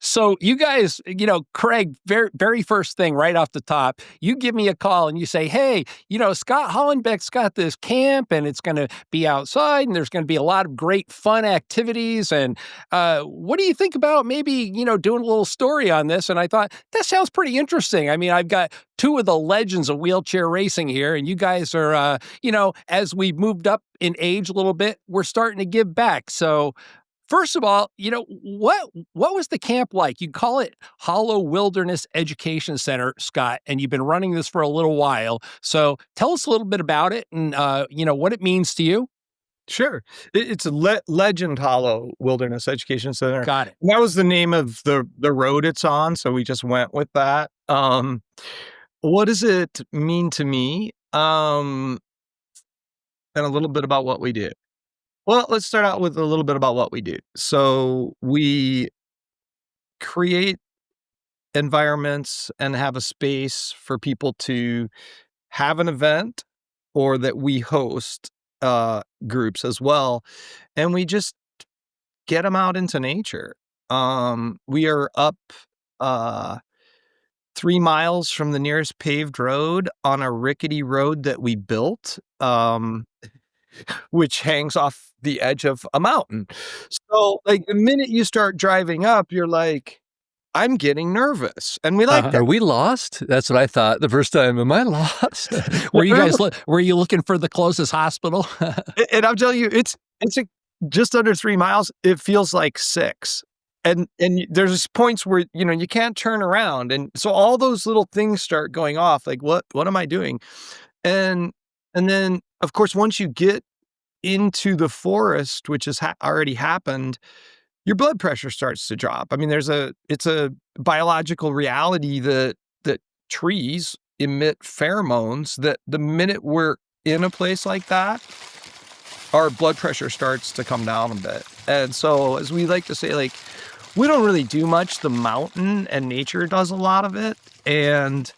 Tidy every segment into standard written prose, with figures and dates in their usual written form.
So you guys, Craig, very first thing right off the top, you give me a call and you say, hey, Scot Hollonbeck's got this camp and it's going to be outside and there's going to be a lot of great fun activities. And what do you think about maybe, doing a little story on this? And I thought, that sounds pretty interesting. I mean, I've got two of the legends of wheelchair racing here, and you guys are, as we've moved up in age a little bit, we're starting to give back. So first of all, what was the camp like? You call it Hollow Wilderness Education Center, Scott, and you've been running this for a little while. So tell us a little bit about it and, what it means to you. Sure. It's a Legend Hollow Wilderness Education Center. Got it. And that was the name of the road it's on, so we just went with that. What does it mean to me? And a little bit about what we do. Well, let's start out with a little bit about what we do. So we create environments and have a space for people to have an event, or that we host groups as well. And we just get them out into nature. We are up 3 miles from the nearest paved road on a rickety road that we built, which hangs off the edge of a mountain. So like the minute you start driving up, you're like, I'm getting nervous. And we like that. Are we lost? That's what I thought the first time. Am I lost? Were you looking for the closest hospital? And I'm telling you, it's just under 3 miles. It feels like 6. And there's points where, you can't turn around. And so all those little things start going off. Like, what am I doing? And then, of course, once you get into the forest, which has already happened, your blood pressure starts to drop. I mean, it's a biological reality that trees emit pheromones that the minute we're in a place like that, our blood pressure starts to come down a bit. And so, as we like to say, like, we don't really do much. The mountain and nature does a lot of it. And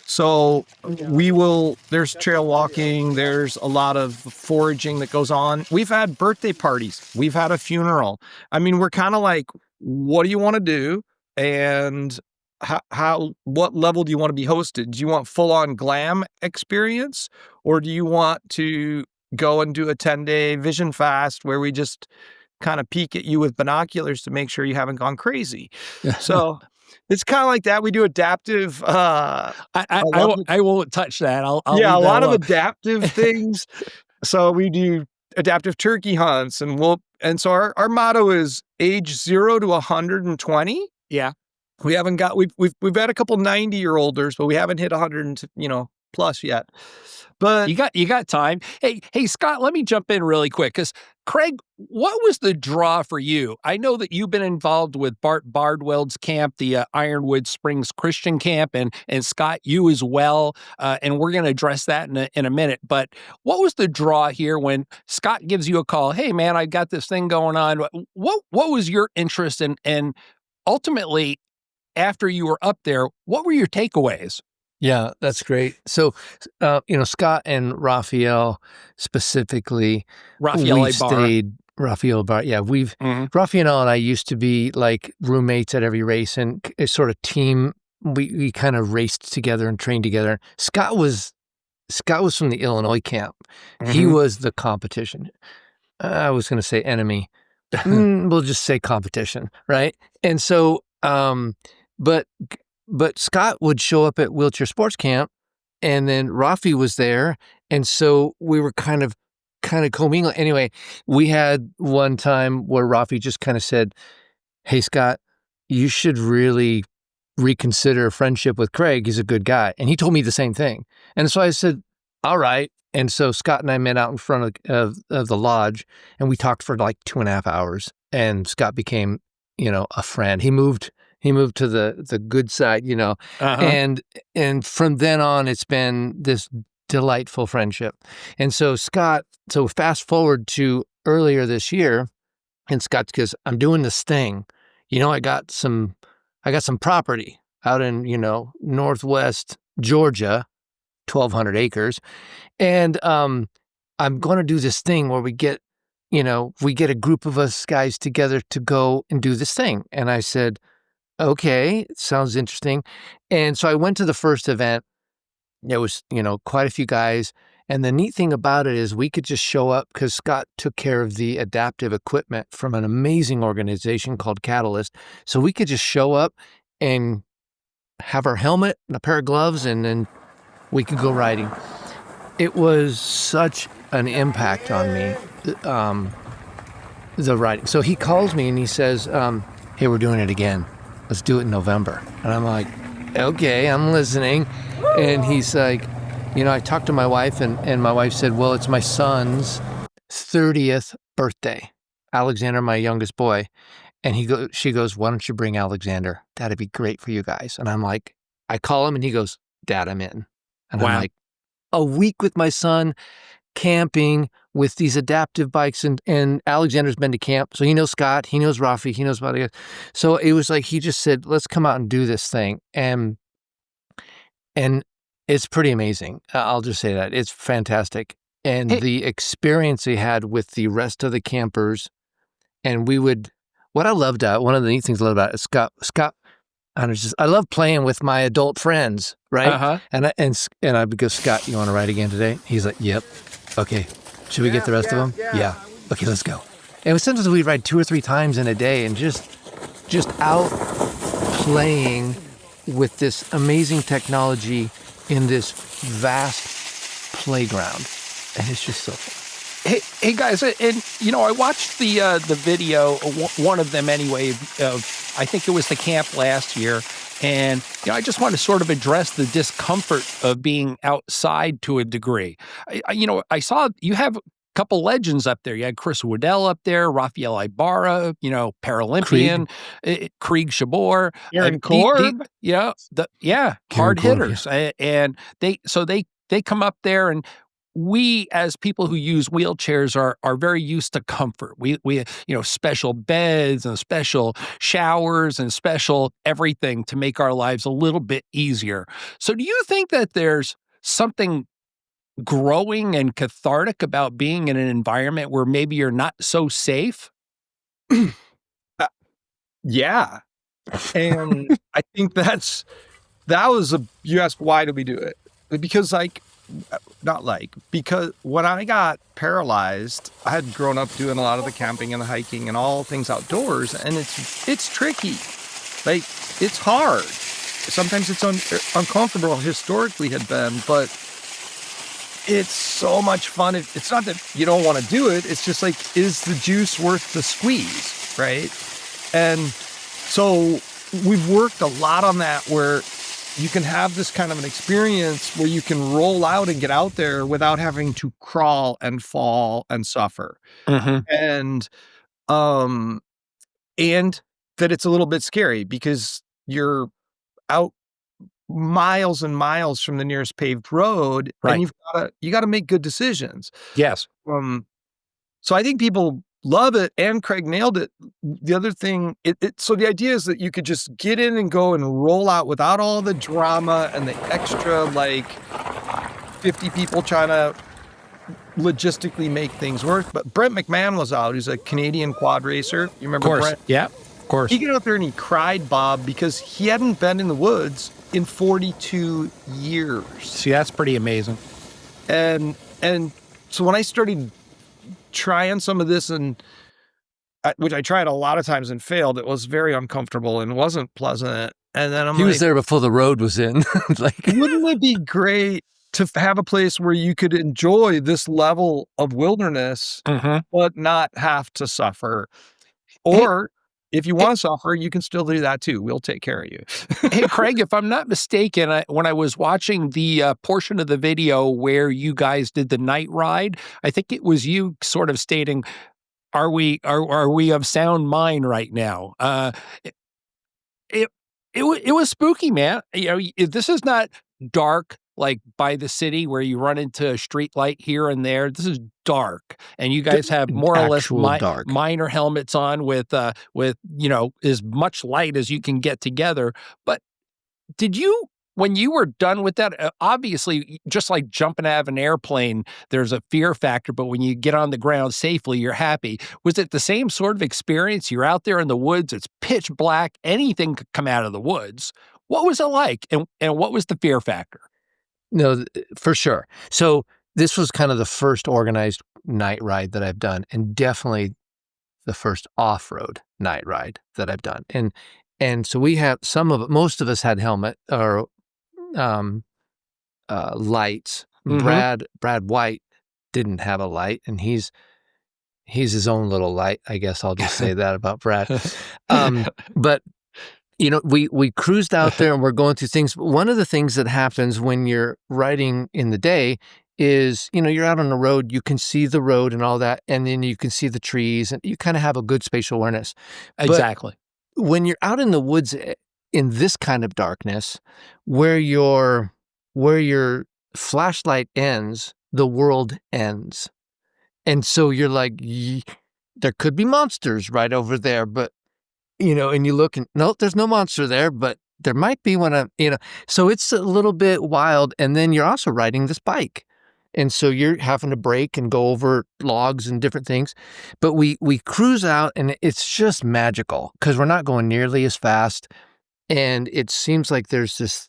so there's trail walking, there's a lot of foraging that goes on. We've had birthday parties, we've had a funeral. I mean, we're kind of like, what do you want to do? And what level do you want to be hosted? Do you want full on glam experience? Or do you want to go and do a 10-day vision fast where we just kind of peek at you with binoculars to make sure you haven't gone crazy? So it's kind of like that. We do adaptive. I won't touch that. I'll a lot of adaptive things. So we do adaptive turkey hunts, and so our motto is age 0 to 120. Yeah, we haven't got we've had a couple 90-year-olders, but we haven't hit 100 plus yet. But you got time. Hey, Scott, let me jump in really quick, because Craig, what was the draw for you? I know that you've been involved with Bart Bardwell's camp, the Ironwood Springs Christian Camp, and Scott, you as well. And we're going to address that in a minute. But what was the draw here when Scott gives you a call? Hey, man, I got this thing going on. What was your interest in? And ultimately, after you were up there, what were your takeaways? Yeah, that's great. So, Scott and Raphael specifically, Raphael Bar. Yeah, Raphael and I used to be like roommates at every race, and a sort of team. We kind of raced together and trained together. Scott was from the Illinois camp. Mm-hmm. He was the competition. I was going to say enemy. We'll just say competition, right? And so, But Scott would show up at Wheelchair Sports Camp, and then Rafi was there, and so we were kind of commingling. Anyway, we had one time where Rafi just kind of said, "Hey, Scott, you should really reconsider friendship with Craig. He's a good guy." And he told me the same thing. And so I said, "All right." And so Scott and I met out in front of the lodge, and we talked for like 2.5 hours, and Scott became, a friend. He moved to the good side, and from then on, it's been this delightful friendship. And so so fast forward to earlier this year, and Scott goes, "I'm doing this thing, I got some property out in, Northwest Georgia, 1,200 acres. And, I'm going to do this thing where we get a group of us guys together to go and do this thing." And I said, okay, sounds interesting. And so I went to the first event. There was, quite a few guys. And the neat thing about it is we could just show up because Scott took care of the adaptive equipment from an amazing organization called Catalyst. So we could just show up and have our helmet and a pair of gloves, and then we could go riding. It was such an impact on me, the riding. So he calls me and he says, hey, we're doing it again. Let's do it in November. And I'm like, okay, I'm listening. And he's like, I talked to my wife, and my wife said, well, it's my son's 30th birthday, Alexander, my youngest boy. And she goes, why don't you bring Alexander? That'd be great for you guys. And I'm like, I call him and he goes, Dad, I'm in. And Wow. I'm like, a week with my son, camping with these adaptive bikes, and Alexander's been to camp. So he knows Scott, he knows Rafi, he knows about it. So it was like, he just said, let's come out and do this thing. And it's pretty amazing. I'll just say that. It's fantastic. And the experience he had with the rest of the campers, and what I loved, one of the neat things I loved about it is Scott, I love playing with my adult friends, right? Uh-huh. And I would go, Scott, you want to ride again today? He's like, yep. Okay. Should we get the rest of them? Yeah. Okay, let's go. And sometimes we'd ride 2 or 3 times in a day and just out playing with this amazing technology in this vast playground. And it's just so fun. Hey guys, and I watched the video, one of them anyway, of I think it was the camp last year, and I just want to sort of address the discomfort of being outside to a degree. I saw you have a couple legends up there. You had Chris Waddell up there, Rafael Ibarra, Paralympian, Craig Shabor, Aaron Korb. hard Korb, hitters, and they come up there, and we, as people who use wheelchairs, are very used to comfort. We special beds and special showers and special everything to make our lives a little bit easier. So do you think that there's something growing and cathartic about being in an environment where maybe you're not so safe? Yeah. And I think you asked, why do we do it? Because because when I got paralyzed, I had grown up doing a lot of the camping and the hiking and all things outdoors, and it's tricky. Like, it's hard. Sometimes it's uncomfortable, historically had been, but it's so much fun. It's not that you don't want to do it. It's just like, is the juice worth the squeeze, right? And so we've worked a lot on that, where you can have this kind of an experience where you can roll out and get out there without having to crawl and fall and suffer. Mm-hmm. And that it's a little bit scary because you're out miles and miles from the nearest paved road, Right. and you got to make good decisions. Yes. So I think people love it, and Craig nailed it. The other thing, so the idea is that you could just get in and go and roll out without all the drama and the extra, 50 people trying to logistically make things work. But Brent McMahon was out. He's a Canadian quad racer. You remember Of course. Brent? Yeah, of course. He got out there and he cried, Bob, because he hadn't been in the woods in 42 years. See, that's pretty amazing. And so when I started trying some of this, which I tried a lot of times and failed, it was very uncomfortable and wasn't pleasant. And then He was there before the road was in. Wouldn't it be great to have a place where you could enjoy this level of wilderness, but not have to suffer? Or if you want to suffer, you can still do that too. We'll take care of you. Hey, Craig, if I'm not mistaken, when I was watching the portion of the video where you guys did the night ride, I think it was you sort of stating, are we of sound mind right now? It was spooky, man. This is not dark like by the city where you run into a street light here and there. This is dark, and you guys have more or less minor helmets on with as much light as you can get together. But did you when you were done with that, obviously, just like jumping out of an airplane, there's a fear factor, but when you get on the ground safely, you're happy. Was it the same sort of experience? You're out there in the woods, it's pitch black, anything could come out of the woods. What was it like, and what was the fear factor? No, for sure. So this was kind of the first organized night ride that I've done, and definitely the first off-road night ride that I've done. And so we have most of us had helmet or lights. Mhm. Brad White didn't have a light, and he's his own little light. I guess I'll just say that about Brad. But we cruised out there and we're going through things. One of the things that happens when you're riding in the day is, you're out on the road, you can see the road and all that, and then you can see the trees, and you kind of have a good spatial awareness. But Exactly. when you're out in the woods in this kind of darkness, where your flashlight ends, the world ends. And so you're like, there could be monsters right over there, but and you look and no, there's no monster there, but there might be one. So it's a little bit wild. And then you're also riding this bike, and so you're having to brake and go over logs and different things. But we cruise out, and it's just magical because we're not going nearly as fast, and it seems like there's this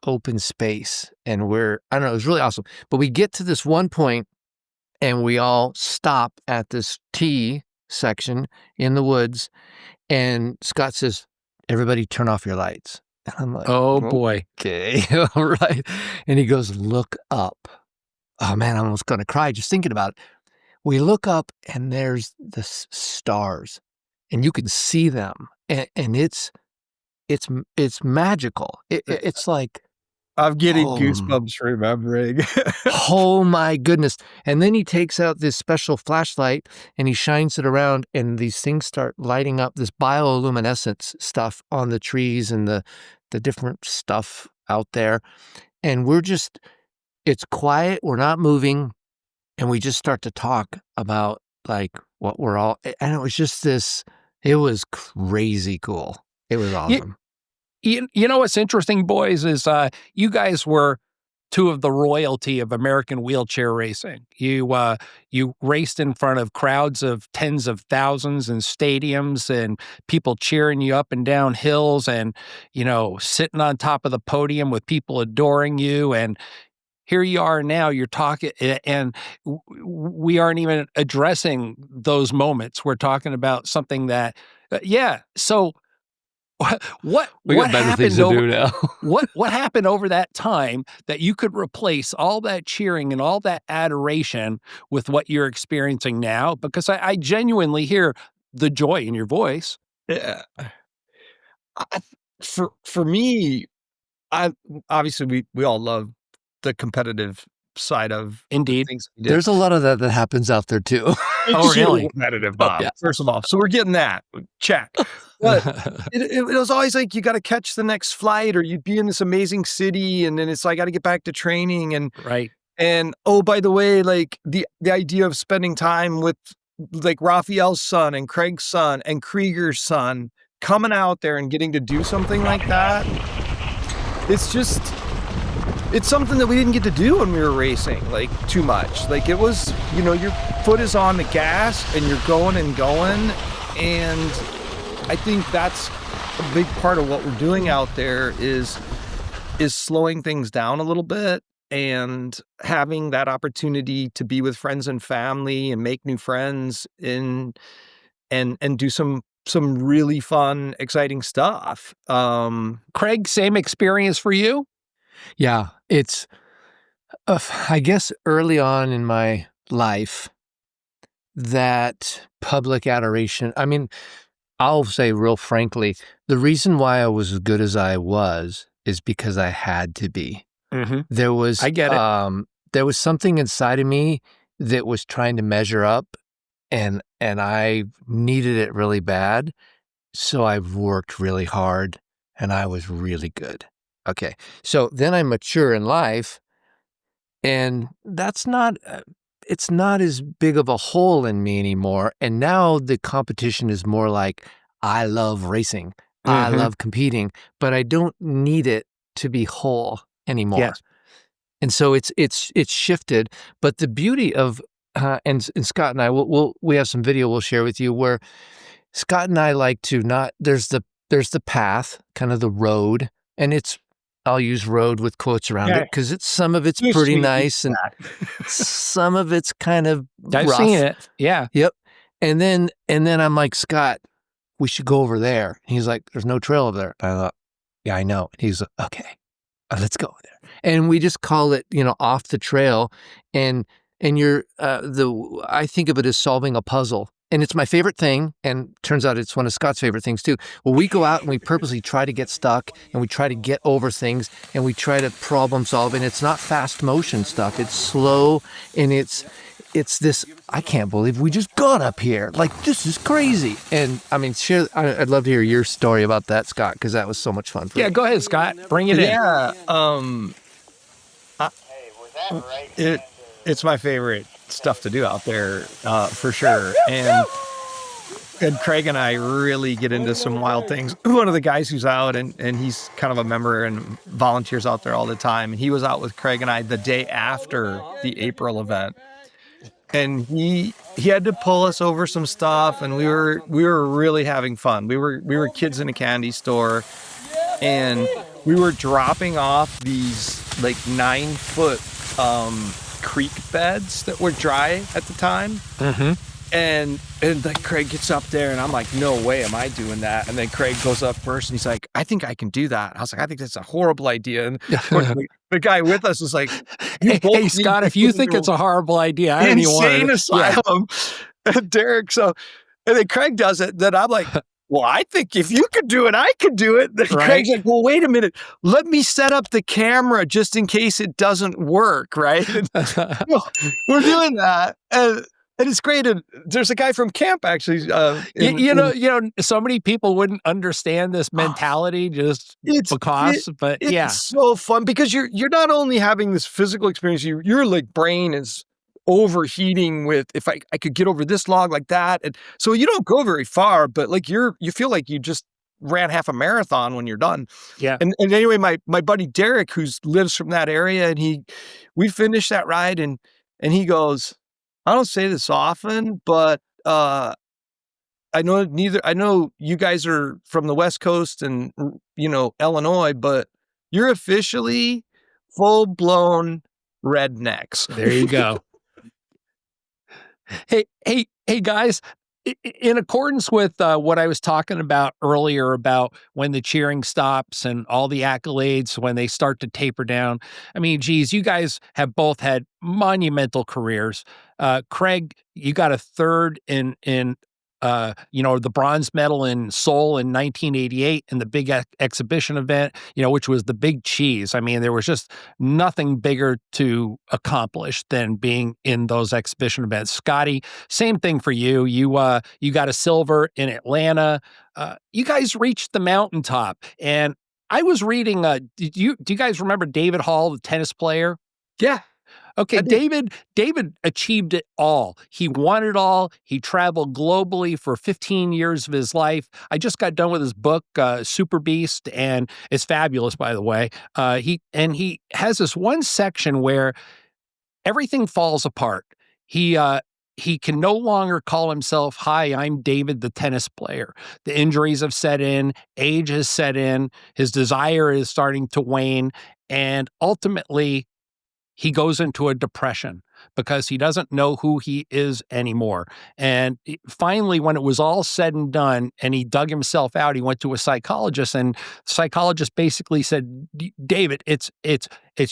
open space, and I don't know, it was really awesome. But we get to this one point, and we all stop at this T section in the woods. And Scott says, "Everybody turn off your lights." And I'm like, Oh, boy. "Okay, all right." And he goes, "Look up." Oh, man, I'm almost going to cry just thinking about it. We look up, and there's the stars, and you can see them. And it's magical. It's like, I'm getting oh, goosebumps remembering. oh my goodness. And then he takes out this special flashlight and he shines it around, and these things start lighting up, this bioluminescence stuff on the trees and the different stuff out there. And it's quiet, we're not moving, and we just start to talk about what we're all, and it was just it was crazy cool. It was awesome. You know what's interesting, boys, is you guys were two of the royalty of American wheelchair racing. You raced in front of crowds of tens of thousands in stadiums, and people cheering you up and down hills, and sitting on top of the podium with people adoring you. And here you are now, you're talking, and we aren't even addressing those moments. We're talking about something that, yeah. So what We got better things happened to do now. what happened over that time that you could replace all that cheering and all that adoration with what you're experiencing now? Because I genuinely hear the joy in your voice. Yeah. I for me, I obviously we all love the competitive side of the Indeed. things we did. There's a lot of that happens out there too. Oh, Super really? competitive, Oh, Bob. yeah. First of all, so we're getting that check. But it was always like you got to catch the next flight, or you'd be in this amazing city, and then it's like I got to get back to training, and Right. oh, by the way, like the idea of spending time with like Raphael's son and Craig's son and Krieger's son, coming out there and getting to do something like that, it's something that we didn't get to do when we were racing, like, too much. Like, it was, your foot is on the gas and you're going and going. And I think that's a big part of what we're doing out there is slowing things down a little bit and having that opportunity to be with friends and family and make new friends and do some really fun, exciting stuff. Craig, same experience for you? Yeah, it's, I guess early on in my life, that public adoration, I mean, I'll say real frankly, the reason why I was as good as I was is because I had to be. Mm-hmm. There was, I get it. There was something inside of me that was trying to measure up, and I needed it really bad. So I worked really hard, and I was really good. Okay. So then I mature in life, and that's not, it's not as big of a hole in me anymore. And now the competition is more like, I love racing. I Mhm. love competing, but I don't need it to be whole anymore. Yes. And so it's shifted. But the beauty of and Scott and I we have some video we'll share with you where Scott and I like to not there's the path, kind of the road, and I'll use road with quotes around it because some of it's pretty nice and some of it's kind of I've rough. seen it. Yeah. Yep. And then I'm like, Scott, we should go over there. And he's like, there's no trail over there. And I thought, yeah, I know. And he's like, okay, let's go there. And we just call it, off the trail. And I think of it as solving a puzzle. And it's my favorite thing, and turns out it's one of Scott's favorite things too. Well, we go out and we purposely try to get stuck, and we try to get over things, and we try to problem solve, and it's not fast motion stuff. It's slow, and it's this, I can't believe we just got up here. Like, this is crazy. And, I mean, I'd love to hear your story about that, Scott, because that was so much fun for you. Yeah, go ahead, Scott. Bring it in. Yeah. It's my favorite stuff to do out there, for sure. And Craig and I really get into some wild things. One of the guys who's out, and he's kind of a member and volunteers out there all the time. And he was out with Craig and I the day after the April event. And he had to pull us over some stuff, and we were really having fun. We were kids in a candy store, and we were dropping off these like 9-foot creek beds that were dry at the time. Mm-hmm. And like Craig gets up there, and I'm like, no way am I doing that. And then Craig goes up first, and he's like, I think I can do that. I was like, I think that's a horrible idea. And the guy with us was like, hey Scott, if you think it's a horrible idea, I don't even want insane asylum. And Derek, and then Craig does it. Then I'm like, well, I think if you could do it, I could do it. Then Right. Craig's like, well, wait a minute. Let me set up the camera just in case it doesn't work, right? We're doing that. And it's great. And there's a guy from camp, actually. So many people wouldn't understand this mentality it's so fun because you're not only having this physical experience, your like brain is overheating with, if I could get over this log like that. And so you don't go very far, but like you feel like you just ran half a marathon when you're done. Yeah. And anyway, my buddy Derek, who lives from that area, and we finished that ride, and he goes, I don't say this often, but I know you guys are from the West Coast and Illinois, but you're officially full-blown rednecks. There you go. Hey, guys, in accordance with what I was talking about earlier about when the cheering stops and all the accolades, when they start to taper down, I mean, geez, you guys have both had monumental careers. Craig, you got a third in the bronze medal in Seoul in 1988 in the big exhibition event, which was the big cheese. I mean, there was just nothing bigger to accomplish than being in those exhibition events. Scotty, same thing for you. You got a silver in Atlanta. You guys reached the mountaintop. And I was reading, do you guys remember David Hall, the tennis player? Yeah. Okay, David achieved it all. He won it all. He traveled globally for 15 years of his life. I just got done with his book, Super Beast, and it's fabulous, by the way. He has this one section where everything falls apart. He can no longer call himself, hi, I'm David, the tennis player. The injuries have set in, age has set in, his desire is starting to wane, and ultimately, he goes into a depression because he doesn't know who he is anymore. And finally, when it was all said and done, and he dug himself out, he went to a psychologist, and the psychologist basically said, David, it's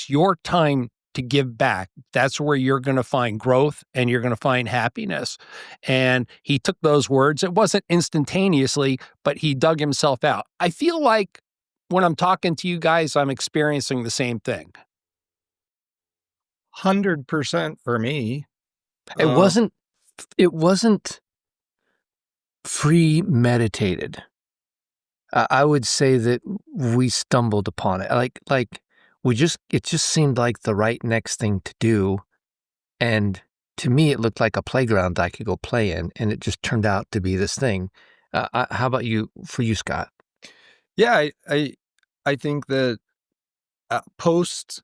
your time to give back. That's where you're going to find growth and you're going to find happiness. And he took those words. It wasn't instantaneously, but he dug himself out. I feel like when I'm talking to you guys, I'm experiencing the same thing. 100% for me. It wasn't premeditated. I would say that we stumbled upon it. Like it just seemed like the right next thing to do. And to me, it looked like a playground I could go play in, and it just turned out to be this thing. How about for you, Scott? Yeah, I think that post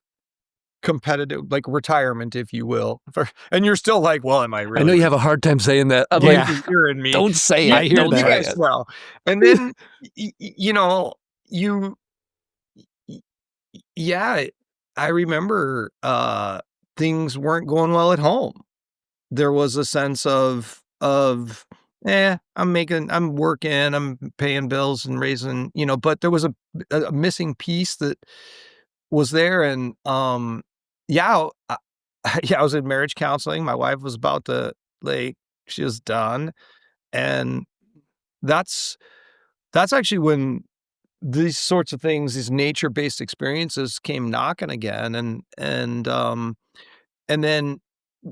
competitive, like retirement, if you will, and you're still like, well, am I really? I know you have a hard time saying that. I'm Yeah. like, You're in me. don't say I it. hear Don't that. You say guys it. know. And then, you know, yeah, I remember things weren't going well at home. There was a sense of I'm working, I'm paying bills and raising, but there was a missing piece that was there. And yeah, yeah, I was in marriage counseling. My wife was about to, like, she was done. And that's actually when these sorts of things, these nature-based experiences came knocking again. And then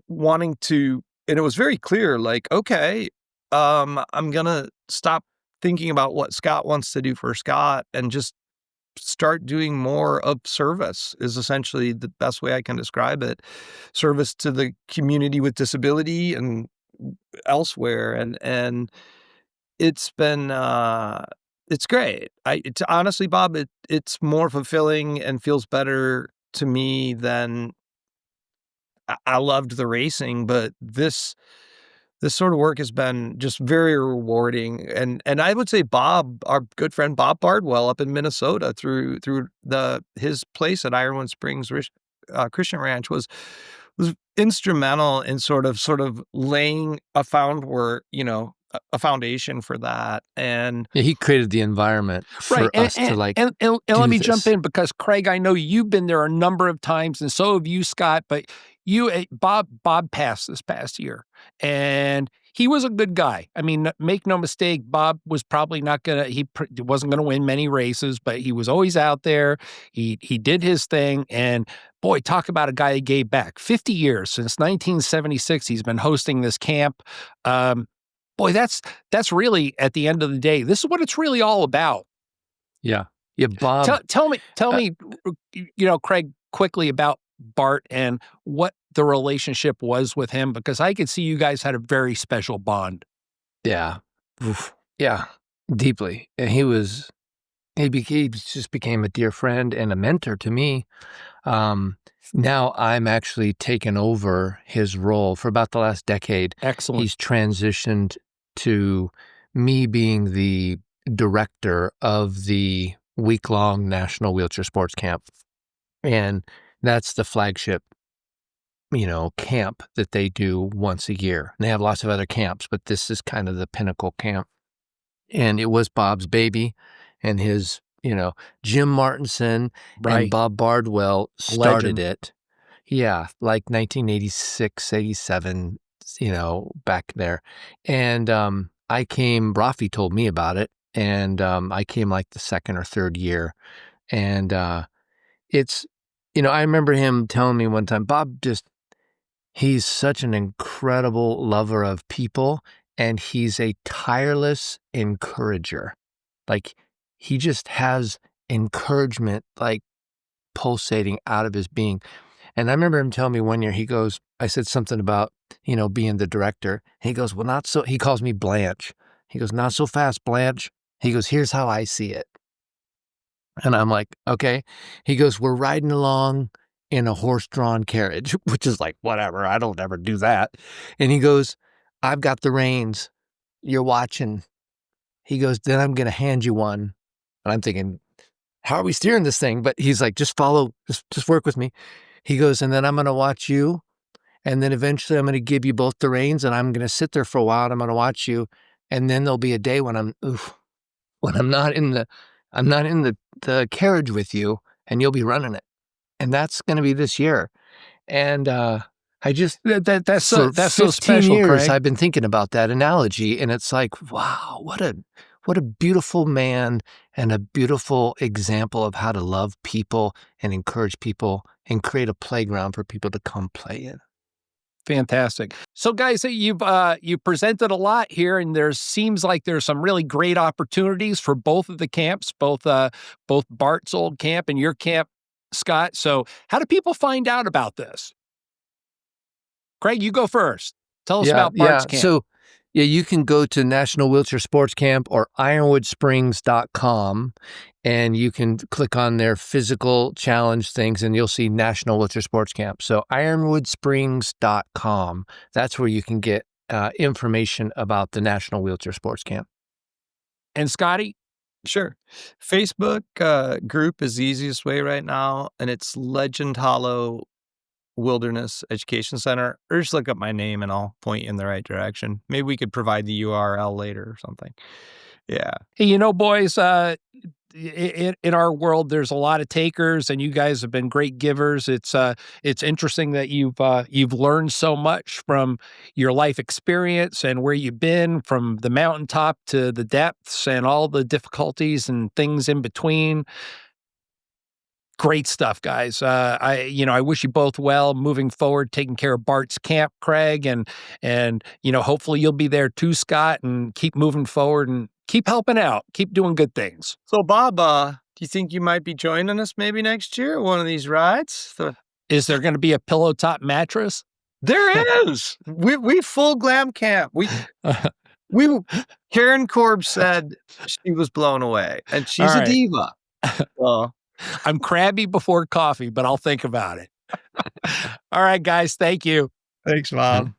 wanting to, and it was very clear, like, okay, I'm gonna stop thinking about what Scott wants to do for Scott and just start doing more of service, is essentially the best way I can describe it. Service to the community with disability and elsewhere. And it's been, it's great. It's honestly, Bob, it's more fulfilling and feels better to me than I loved the racing, but this sort of work has been just very rewarding. And I would say Bob, our good friend Bob Bardwell up in Minnesota, through his place at Ironwood Springs Christian Ranch, was instrumental in sort of laying a foundation for that. And Yeah, he created the environment for us to like. and do let me jump this. in, because Craig, I know you've been there a number of times, and so have you, Scott. But Bob passed this past year, and he was a good guy. I mean, make no mistake, Bob was probably not gonna. Wasn't gonna win many races, but he was always out there. He did his thing, and boy, talk about a guy who gave back. 50 years since 1976, he's been hosting this camp. Boy, that's really, at the end of the day, this is what it's really all about. Yeah. Yeah, Bob. Tell me, Craig, quickly about Bart and what the relationship was with him, because I could see you guys had a very special bond. Yeah. Oof. Yeah. Deeply. And he just became a dear friend and a mentor to me. Now I'm actually taken over his role for about the last decade. Excellent. He's transitioned to me being the director of the week-long National Wheelchair Sports Camp. And that's the flagship, camp that they do once a year. And they have lots of other camps, but this is kind of the pinnacle camp. And it was Bob's baby, and his, Jim Martinson and Bob Bardwell started Legend. it. Yeah, like 1986, 87, back there. And Rafi told me about it, and I came like the second or third year. And it's, I remember him telling me one time, Bob he's such an incredible lover of people, and he's a tireless encourager. Like, he just has encouragement, like, pulsating out of his being. And I remember him telling me one year, I said something about, being the director. He goes, well, not so, he calls me Blanche. He goes, not so fast, Blanche. He goes, here's how I see it. And I'm like, okay. He goes, we're riding along in a horse-drawn carriage, which is like, whatever, I don't ever do that. And he goes, I've got the reins. You're watching. He goes, then I'm going to hand you one. And I'm thinking, how are we steering this thing? But he's like, just follow, just work with me. He goes, and then I'm going to watch you. And then eventually I'm going to give you both the reins, and I'm going to sit there for a while, and I'm going to watch you. And then there'll be a day when I'm not in the carriage with you, and you'll be running it. And that's going to be this year. And I just, that's so 15 special, years, Craig. I've been thinking about that analogy, and it's like, wow, what a beautiful man, and a beautiful example of how to love people and encourage people and create a playground for people to come play in. Fantastic. So, guys, you've presented a lot here, and seems like there's some really great opportunities for both of the camps, both Bart's old camp and your camp, Scott. So, how do people find out about this? Craig, you go first. Tell us about Bart's camp. So, Yeah, you can go to National Wheelchair Sports Camp or ironwoodsprings.com, and you can click on their physical challenge things, and you'll see National Wheelchair Sports Camp. So ironwoodsprings.com, that's where you can get information about the National Wheelchair Sports Camp. And Scotty? Sure. Facebook group is the easiest way right now, and it's Legend Hollow Wilderness Education Center, or just look up my name and I'll point you in the right direction. Maybe we could provide the URL later or something. Yeah. Hey, boys, in our world, there's a lot of takers, and you guys have been great givers. It's interesting that you've learned so much from your life experience and where you've been, from the mountaintop to the depths and all the difficulties and things in between. Great stuff, guys. I wish you both well moving forward, taking care of Bart's camp, Craig, and hopefully you'll be there too, Scott, and keep moving forward and keep helping out, keep doing good things. So, Bob, do you think you might be joining us maybe next year at one of these rides? Is there going to be a pillow top mattress? There is. We full glam camp. Karen Korb said she was blown away, and she's a diva. So. I'm crabby before coffee, but I'll think about it. All right, guys. Thank you. Thanks, Mom.